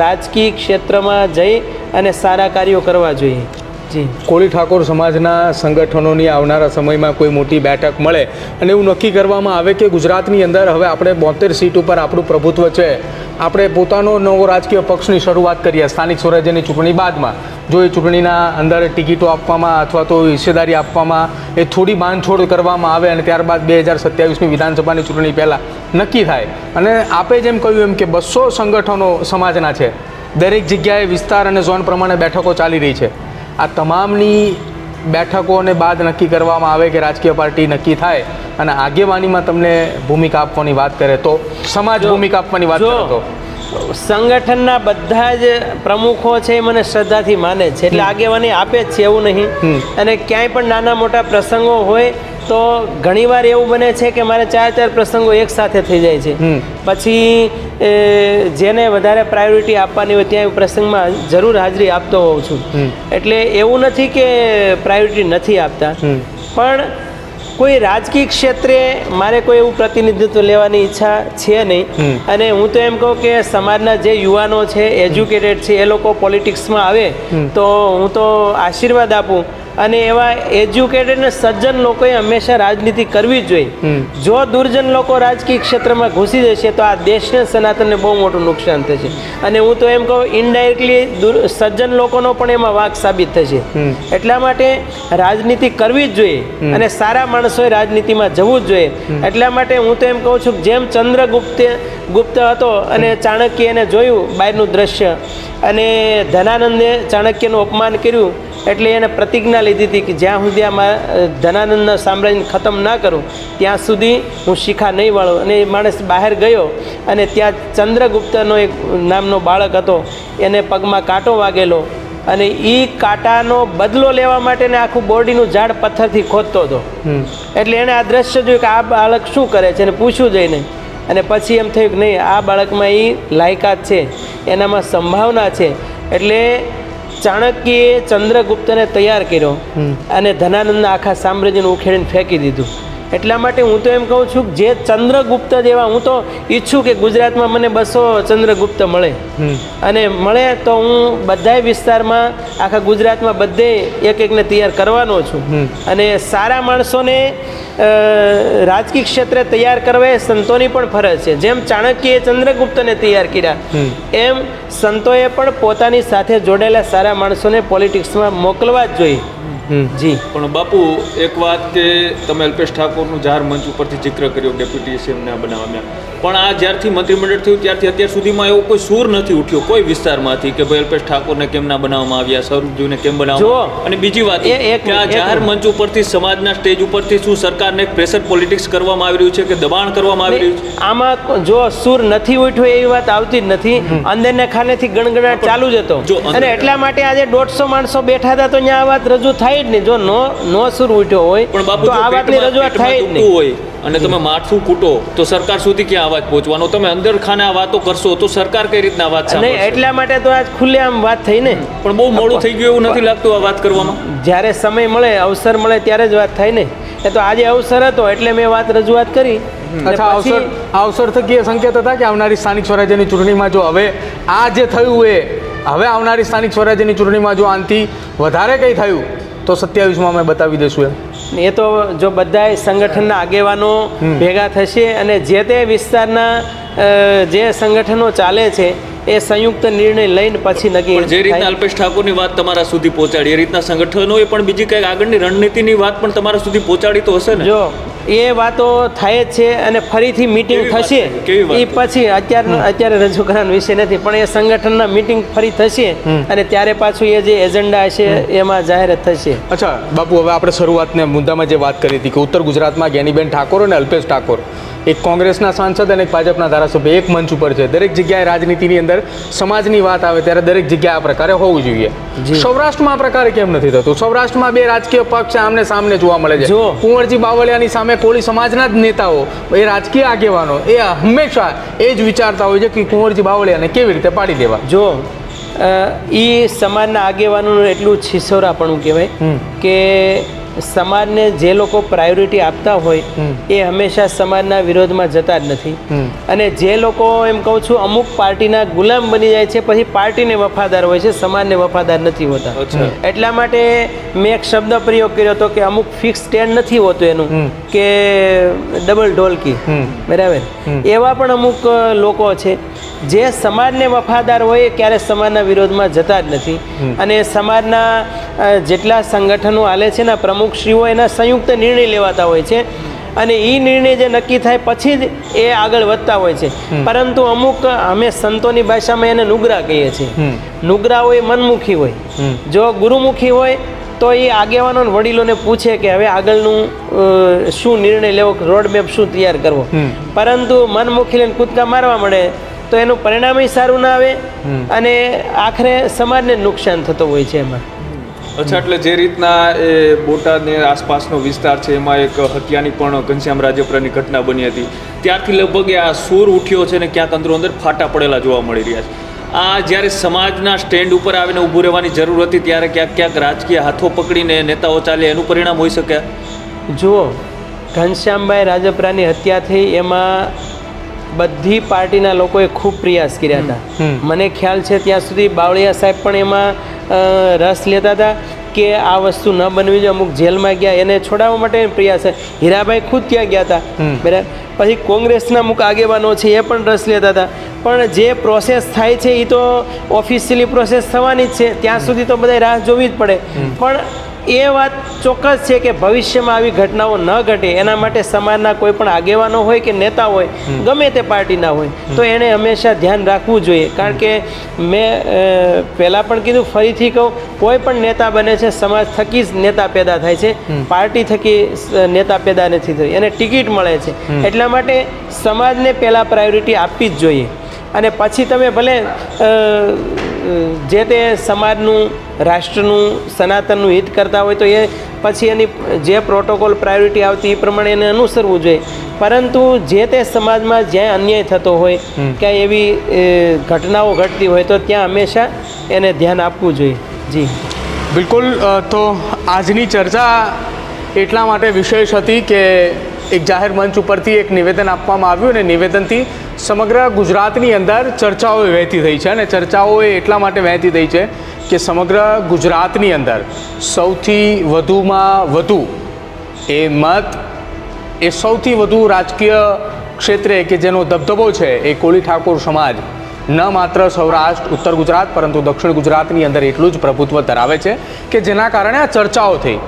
રાજકીય ક્ષેત્રમાં જઈ અને સારા કાર્યો કરવા જોઈએ. જી. કોળી ઠાકોર સમાજના સંગઠનોની આવનારા સમયમાં કોઈ મોટી બેઠક મળે અને એવું નક્કી કરવામાં આવે કે ગુજરાતની અંદર હવે આપણે 72 સીટ ઉપર આપણું પ્રભુત્વ છે, આપણે પોતાનો નવો રાજકીય પક્ષની શરૂઆત કરીએ સ્થાનિક સ્વરાજ્યની ચૂંટણી બાદમાં, જો એ ચૂંટણીના અંદર ટિકિટો આપવામાં અથવા તો હિસ્સેદારી આપવામાં એ થોડી બાંધછોડ કરવામાં આવે અને ત્યારબાદ 2027ની વિધાનસભાની ચૂંટણી પહેલાં નક્કી થાય. અને આપે જેમ કહ્યું એમ કે 200 સંગઠનો સમાજના છે, દરેક જગ્યાએ વિસ્તાર અને ઝોન પ્રમાણે બેઠકો ચાલી રહી છે. આ તમામની બેઠકોને બાદ નક્કી કરવામાં આવે કે રાજકીય પાર્ટી નક્કી થાય અને આગેવાનીમાં તમને ભૂમિકા આપવાની વાત કરે તો સમાજ ભૂમિકા આપવાની વાત કરે તો સંગઠનના બધા જ પ્રમુખો છે એ મને શ્રદ્ધાથી માને છે, એટલે આગેવાની આપે જ છે એવું નહીં. અને ક્યાંય પણ નાના મોટા પ્રસંગો હોય તો ઘણીવાર એવું બને છે કે મારે 4 પ્રસંગો એક સાથે થઈ જાય છે. પછી જેને વધારે પ્રાયોરિટી આપવાની હોય ત્યાં પ્રસંગમાં જરૂર હાજરી આપતો હોઉં છું. એટલે એવું નથી કે પ્રાયોરિટી નથી આપતા, પણ કોઈ રાજકીય ક્ષેત્રે મારે કોઈ એવું પ્રતિનિધિત્વ લેવાની ઈચ્છા છે નહીં. અને હું તો એમ કહું કે સમાજના જે યુવાનો છે, એજ્યુકેટેડ છે, એ લોકો પોલિટિક્સમાં આવે તો હું તો આશીર્વાદ આપું. અને એવા એજ્યુકેટેડ ને સજ્જન લોકોએ હંમેશા રાજનીતિ કરવી જ જોઈએ. જો દુર્જન લોકો રાજકીય ક્ષેત્રમાં ઘૂસી જશે તો આ દેશને સનાતનને બહુ મોટું નુકસાન થશે. અને હું તો એમ કહું ઇનડાયરેક્ટલી સજ્જન લોકોનો પણ એમાં વાંક સાબિત થશે. એટલા માટે રાજનીતિ કરવી જ જોઈએ અને સારા માણસોએ રાજનીતિમાં જવું જ જોઈએ. એટલા માટે હું તો એમ કહું છું કે જેમ ચંદ્રગુપ્ત હતો અને ચાણક્ય એને જોયું બહારનું દ્રશ્ય, અને ધનાનંદે ચાણક્યનું અપમાન કર્યું એટલે એને પ્રતિજ્ઞા લીધી હતી કે જ્યાં સુધી આ ધનાનંદના સામ્રાજ્યને ખતમ ના કરું ત્યાં સુધી હું શિખા નહીં વાળું. અને એ માણસ બહાર ગયો અને ત્યાં ચંદ્રગુપ્તનો એક નામનો બાળક હતો, એને પગમાં કાંટો વાગેલો અને એ કાંટાનો બદલો લેવા માટે ને આખું બોરડીનું ઝાડ પથ્થરથી ખોદતો હતો. એટલે એણે આ દ્રશ્ય જોયું કે આ બાળક શું કરે છે અને પૂછ્યું જઈને. અને પછી એમ થયું કે નહીં, આ બાળકમાં એ લાયકાત છે, એનામાં સંભાવના છે. એટલે ચાણક્યએ ચંદ્રગુપ્તને તૈયાર કર્યો અને ધનાનંદના આખા સામ્રાજ્યને ઉખેડીને ફેંકી દીધું. એટલા માટે હું તો એમ કહું છું કે જે ચંદ્રગુપ્ત જેવા, હું તો ઈચ્છું કે ગુજરાતમાં મને 200 ચંદ્રગુપ્ત મળે. અને મળે તો હું બધાય વિસ્તારમાં આખા ગુજરાતમાં બધે એકને તૈયાર કરવાનો છું. અને સારા માણસોને રાજકીય ક્ષેત્રે તૈયાર કરવા એ સંતોની પણ ફરજ છે. જેમ ચાણક્યએ ચંદ્રગુપ્તને તૈયાર કર્યા એમ સંતોએ પણ પોતાની સાથે જોડાયેલા સારા માણસોને પોલિટિક્સમાં મોકલવા જ જોઈએ. જી. પણ બાપુ, એક વાત કે તમે અલ્પેશ ઠાકોરનું જાહેર મંચ ઉપરથી જિક્ર કર્યો ડેપ્યુટી સીએમને બનાવવામાં, પણ આ જ્યારથી મંત્રીમંડળ થયું ત્યારથી અત્યાર સુધીમાં એવો કોઈ સૂર નથી ઉઠ્યો કોઈ વિસ્તારમાંથી કે ભાઈ અલ્પેશ ઠાકોરને કેમ ના બનાવવામાં આવ્યા, સ્વરૂપજીને કેમ બનાવવામાં. અને બીજી વાત કે આ જાહેર મંચ ઉપરથી સમાજના સ્ટેજ ઉપરથી શું સરકારને એક પ્રેશર પોલિટિક્સ કરવામાં આવી રહ્યું છે કે દબાણ કરવામાં આવી રહ્યું છે? આમાં જો સૂર નથી ઉઠ્યો એવી વાત આવતી જ નથી. અંદરના ખાનેથી ગણગણાટ ચાલુ જ હતો. અને એટલા માટે આજે 150 માણસો બેઠા હતા તો અહીંયા આ વાત રજૂ થાય જ નહીં. જો નો સૂર ઉઠ્યો હોય પણ બાપુ, તો આ વાતની રજૂઆત થાય જ નહીં હોય. અને તમે માથું કૂટો તો સરકાર સુધી ક્યાં અવાજ પહોંચવાનો? તમે અંદર ખાને આ વાતો કરશો તો સરકાર કઈ રીતના વાત સાંભળશે? નહીં, એટલા માટે તો આજ ખુલ્લેઆમ વાત થઈ ને. પણ બહુ મોડું થઈ ગયું એવું નથી લાગતું આ વાત કરવામાં? જ્યારે સમય મળે, અવસર મળે ત્યારે જ વાત થાય ને. એ તો આજે અવસર હતો એટલે મેં વાત રજૂઆત કરી. અચ્છા, અવસર થકી એ સંકેત હતા કે આવનારી સ્થાનિક સ્વરાજ્યની ચૂંટણીમાં જો હવે આ જે થયું એ હવે આવનારી સ્થાનિક સ્વરાજ્યની ચૂંટણીમાં જો આનાથી વધારે કંઈ થયું તો 27માં અમે બતાવી દઈશું એમ? એ તો જો બધાય સંગઠનના આગેવાનો ભેગા થશે અને જે તે વિસ્તારના જે સંગઠનો ચાલે છે એ સંયુક્ત નિર્ણય લઈને પછી નક્કી. જે રીતના અલ્પેશ ઠાકોરની વાત તમારા સુધી પહોંચાડી એ રીતના સંગઠનોએ પણ બીજી કંઈક આગળની રણનીતિની વાત પણ તમારા સુધી પહોંચાડી તો હશે ને? જો એ વાતો થાય જ છે અને ફરીથી મીટિંગ થશે એ પછી અત્યારે રજૂ કરવાનો વિષય નથી, પણ એ સંગઠનના મીટિંગ ફરી થશે અને ત્યારે પાછું એ જે એજન્ડા હશે એમાં જાહેરાત થશે. અચ્છા બાપુ, હવે આપણે શરૂઆતના મુદ્દામાં જે વાત કરી હતી કે ઉત્તર ગુજરાતમાં જ્ઞાનીબેન ઠાકોર અને અલ્પેશ ઠાકોર, એક કોંગ્રેસના સાંસદ અને એક ભાજપના ધારાસભ્ય એક મંચ ઉપર છે. દરેક જગ્યાએ રાજનીતિની અંદર સમાજની વાત આવે ત્યારે દરેક જગ્યાએ આ પ્રકારે હોવું જોઈએ. સૌરાષ્ટ્રમાં આ પ્રકારે કેમ નથી થતું? સૌરાષ્ટ્રમાં 2 રાજકીય પક્ષ આમને સામને જોવા મળે છે. કુંવરજી બાવળિયાની સામે કોળી સમાજના જ નેતાઓ, એ રાજકીય આગેવાનો એ હંમેશા એ જ વિચારતા હોય છે કે કુંવરજી બાવળિયાને કેવી રીતે પાડી દેવા. જો એ સમાજના આગેવાનોનું એટલું છીસોરાપણું કહેવાય કે સમાજને જે લોકો પ્રાયોરિટી આપતા હોય એ હંમેશા સમાજના વિરોધમાં જતા જ નથી. અને જે લોકો એમ કહું છું અમુક પાર્ટીના ગુલામ બની જાય છે, પછી પાર્ટીને વફાદાર હોય છે, સમાજને વફાદાર નથી હોતા. એટલા માટે મેં એક શબ્દ પ્રયોગ કર્યો હતો કે અમુક ફિક્સ સ્ટેન્ડ નથી હોતું એનું, કે ડબલ ઢોલકી, બરાબર. એવા પણ અમુક લોકો છે જે સમાજને વફાદાર હોય ક્યારે સમાજના વિરોધમાં જતા જ નથી. અને સમાજના જેટલા સંગઠનો હાલે છે ને પ્રમુખશ્રીઓ એના સંયુક્ત નિર્ણય લેવાતા હોય છે, અને એ નિર્ણય જે નક્કી થાય પછી જ એ આગળ વધતા હોય છે. પરંતુ અમુક અમે સંતોની ભાષામાં એને નુગરા કહીએ છીએ. નુગરા હોય મનમુખી હોય, જો ગુરુમુખી હોય તો એ આગેવાનો વડીલોને પૂછે કે હવે આગળનું શું નિર્ણય લેવો, રોડમેપ શું તૈયાર કરવો. પરંતુ મનમુખી લઈને કૂદકા મારવા મળે તો એનું પરિણામય સારું ના આવે, અને આખરે સમાજને નુકસાન થતું હોય છે એમાં. અચ્છા, એટલે જે રીતના એ બોટાદને આસપાસનો વિસ્તાર છે એમાં એક હત્યાની પણ ઘનશ્યામ રાજપરાની ઘટના બની હતી, ત્યારથી લગભગ આ સૂર ઉઠ્યો છે ને ક્યાંક અંદરો અંદર ફાટા પડેલા જોવા મળી રહ્યા છે. આ જ્યારે સમાજના સ્ટેન્ડ ઉપર આવીને ઊભું રહેવાની જરૂર હતી ત્યારે ક્યાંક ક્યાંક રાજકીય હાથો પકડીને નેતાઓ ચાલે, એનું પરિણામ હોઈ શકે. જુઓ, ઘનશ્યામભાઈ રાજપરાની હત્યા થઈ એમાં બધી પાર્ટીના લોકોએ ખૂબ પ્રયાસ કર્યા હતા. મને ખ્યાલ છે ત્યાં સુધી બાવળિયા સાહેબ પણ એમાં રસ લેતા હતા કે આ વસ્તુ ન બનવી જોઈએ. અમુક જેલમાં ગયા, એને છોડાવવા માટે પ્રયાસ. હીરાભાઈ ખુદ ત્યાં ગયા હતા, બરાબર. પછી કોંગ્રેસના અમુક આગેવાનો છે એ પણ રસ લેતા હતા. પણ જે પ્રોસેસ થાય છે એ તો ઓફિશિયલી પ્રોસેસ થવાની જ છે, ત્યાં સુધી તો બધા રાહ જોવી જ પડે. પણ એ વાત ચોક્કસ છે કે ભવિષ્યમાં આવી ઘટનાઓ ન ઘટે એના માટે સમાજના કોઈ પણ આગેવાનો હોય કે નેતા હોય, ગમે તે પાર્ટીના હોય, તો એણે હંમેશા ધ્યાન રાખવું જોઈએ. કારણ કે મેં પહેલાં પણ કીધું, ફરીથી કહું, કોઈ પણ નેતા બને છે સમાજ થકી જ નેતા પેદા થાય છે, પાર્ટી થકી નેતા પેદા નથી થઈ. એને ટિકિટ મળે છે, એટલા માટે સમાજને પહેલાં પ્રાયોરિટી આપવી જ જોઈએ. અને પછી તમે ભલે જે તે સમાજનું, રાષ્ટ્રનું, સનાતનનું હિત કરતા હોય તો એ પછી એની જે પ્રોટોકોલ પ્રાયોરિટી આવતી એ પ્રમાણે એને અનુસરવું જોઈએ. પરંતુ જે તે સમાજમાં જ્યાં અન્યાય થતો હોય, ક્યાંય એવી ઘટનાઓ ઘટતી હોય તો ત્યાં હંમેશા એને ધ્યાન આપવું જોઈએ. જી બિલકુલ. તો આજની ચર્ચા એટલા માટે વિશેષ હતી કે એક જાહેર મંચ ઉપરથી એક નિવેદન આપવામાં આવ્યું, અને નિવેદનથી સમગ્ર ગુજરાતની અંદર ચર્ચાઓ વહેતી થઈ છે. અને ચર્ચાઓ એટલા માટે વહેતી થઈ છે કે સમગ્ર ગુજરાતની અંદર સૌથી વધુમાં વધુ એ મત, એ સૌથી વધુ રાજકીય ક્ષેત્રે કે જેનો દબદબો છે એ કોળી ઠાકોર સમાજ ન માત્ર સૌરાષ્ટ્ર, ઉત્તર ગુજરાત, પરંતુ દક્ષિણ ગુજરાતની અંદર એટલું જ પ્રભુત્વ ધરાવે છે કે જેના કારણે આ ચર્ચાઓ થઈ.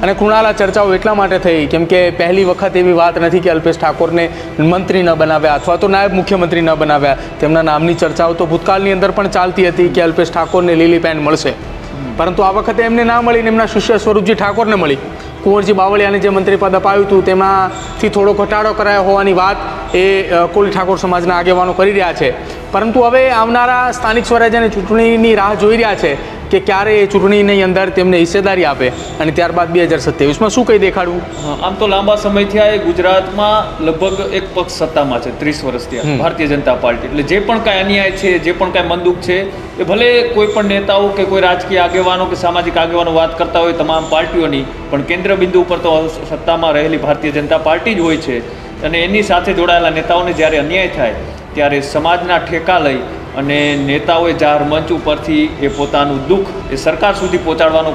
અને કૃણાલ, આ ચર્ચાઓ એટલા માટે થઈ કેમ કે પહેલી વખત એવી વાત નથી કે અલ્પેશ ઠાકોરને મંત્રી ન બનાવ્યા અથવા તો નાયબ મુખ્યમંત્રી ન બનાવ્યા. તેમના નામની ચર્ચાઓ તો ભૂતકાળની અંદર પણ ચાલતી હતી કે અલ્પેશ ઠાકોરને લીલી પેન મળશે, પરંતુ આ વખતે એમને ના મળીને એમના શિષ્ય સ્વરૂપજી ઠાકોરને મળી. કુંવરજી બાવળિયાને જે મંત્રી પદ અપાયું હતું તેમાંથી થોડો ઘટાડો કરાયો હોવાની વાત એ કોળી ઠાકોર સમાજના આગેવાનો કરી રહ્યા છે. પરંતુ હવે આવનારા સ્થાનિક સ્વરાજ્યની ચૂંટણીની રાહ જોઈ રહ્યા છે કે ક્યારે એ ચૂંટણીની અંદર તેમને હિસ્સેદારી આપે, અને ત્યારબાદ 2027માં શું કંઈ દેખાડવું. આમ તો લાંબા સમયથી આ ગુજરાતમાં લગભગ એક પક્ષ સત્તામાં છે, 30 વર્ષથી, ભારતીય જનતા પાર્ટી. એટલે જે પણ કાંઈ અન્યાય છે, જે પણ કાંઈ મંદુક છે, એ ભલે કોઈ પણ નેતાઓ કે કોઈ રાજકીય આગેવાનો કે સામાજિક આગેવાનો વાત કરતા હોય તમામ પાર્ટીઓની, પણ કેન્દ્ર બિંદુ ઉપર તો સત્તામાં રહેલી ભારતીય જનતા પાર્ટી જ હોય છે. અને એની સાથે જોડાયેલા નેતાઓને જ્યારે અન્યાય થાય ત્યારે સમાજના ઠેકા લઈ અને નેતાઓએ જાહેર મંચ ઉપરથી એ પોતાનું દુઃખ એ સરકાર સુધી પહોંચાડવાનો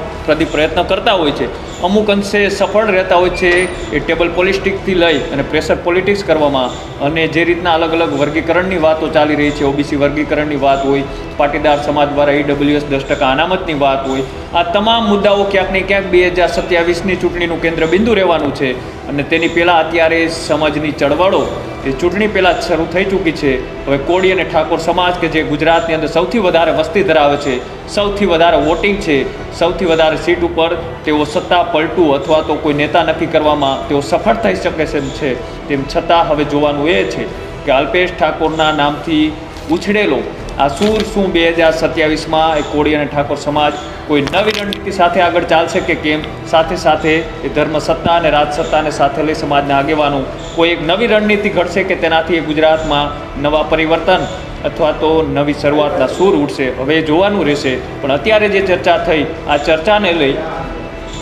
પ્રયત્ન કરતા હોય છે. અમુક અંશે સફળ રહેતા હોય છે એ ટેબલ પોલિટિક્સથી લઈ અને પ્રેશર પોલિટિક્સ કરવામાં. અને જે રીતના અલગ અલગ વર્ગીકરણની વાતો ચાલી રહી છે, ઓબીસી વર્ગીકરણની વાત હોય, પાટીદાર સમાજ દ્વારા EWS 10% અનામતની વાત હોય, આ તમામ મુદ્દાઓ ક્યાંક ને ક્યાંક 2027ની ચૂંટણીનું કેન્દ્ર બિંદુ રહેવાનું છે. અને તેની પહેલાં અત્યારે સમાજની ચળવળો એ ચૂંટણી પહેલાં જ શરૂ થઈ ચૂકી છે. હવે કોળી અને ઠાકોર સમાજ કે જે ગુજરાતની અંદર સૌથી વધારે વસ્તી ધરાવે છે, સૌથી વધારે વોટિંગ છે, સૌથી વધારે સીટ ઉપર તેઓ સત્તા પલટું અથવા તો કોઈ નેતા નક્કી કરવામાં તેઓ સફળ થઈ શકે છે. તેમ છતાં હવે જોવાનું એ છે કે અલ્પેશ ઠાકોરના નામથી ઉછળેલો આ સૂર શું 2027માં એ કોળી અને ઠાકોર સમાજ કોઈ નવી રણનીતિ સાથે આગળ ચાલશે કે કેમ, સાથે સાથે એ ધર્મ સત્તા અને રાજસત્તાને સાથે લઈ સમાજના આગેવાનો કોઈ એક નવી રણનીતિ ઘડશે કે તેનાથી એ ગુજરાતમાં નવા પરિવર્તન અથવા તો નવી શરૂઆતના સૂર ઉઠશે. હવે જોવાનું રહેશે. પણ અત્યારે જે ચર્ચા થઈ, આ ચર્ચાને લઈ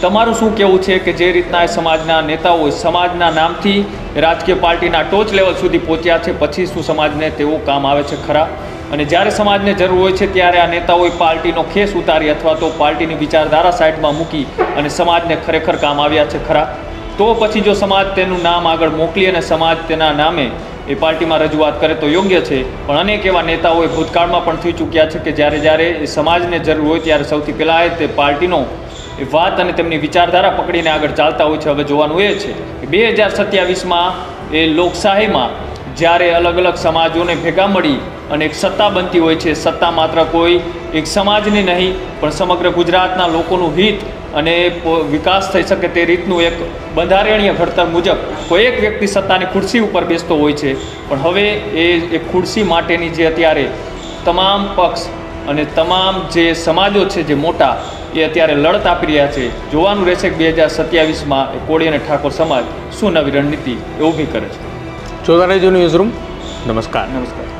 તમારું શું કહેવું છે કે જે રીતના એ સમાજના નેતાઓ સમાજના નામથી રાજકીય પાર્ટીના ટોચ લેવલ સુધી પહોંચ્યા છે, પછી શું સમાજને તેઓ કામ આવે છે ખરા? અને જ્યારે સમાજને જરૂર હોય છે ત્યારે આ નેતાઓએ પાર્ટીનો ખેસ ઉતારી અથવા તો પાર્ટીની વિચારધારા સાઈડમાં મૂકી અને સમાજને ખરેખર કામ આવ્યા છે ખરા? તો પછી જો સમાજ તેનું નામ આગળ મોકલી અને સમાજ તેના નામે એ પાર્ટીમાં રજૂઆત કરે તો યોગ્ય છે. પણ અનેક એવા નેતાઓ એ ભૂતકાળમાં પણ થઈ ચૂક્યા છે કે જ્યારે એ સમાજને જરૂર હોય ત્યારે સૌથી પહેલાં તે પાર્ટીનો એ વાત અને તેમની વિચારધારા પકડીને આગળ ચાલતા હોય છે. હવે જોવાનું એ છે કે 2027માં એ લોકશાહીમાં જ્યારે અલગ અલગ સમાજોને ભેગા મળી અને એક સત્તા બનતી હોય છે, સત્તા માત્ર કોઈ એક સમાજની નહીં પણ સમગ્ર ગુજરાતના લોકોનું હિત અને વિકાસ થઈ શકે તે રીતનું એક બંધારણીય ઘડતર મુજબ કોઈ એક વ્યક્તિ સત્તાની ખુરશી ઉપર બેસતો હોય છે. પણ હવે એ ખુરશી માટેની જે અત્યારે તમામ પક્ષ અને તમામ જે સમાજો છે જે મોટા એ અત્યારે લડત આપી રહ્યા છે. જોવાનું રહેશે કે 2027માં કોળી અને ઠાકોર સમાજ શું નવી રણનીતિ એ ઊભી કરે છે. જોતા રહેજો ન્યૂઝરૂમ. નમસ્કાર. નમસ્કાર.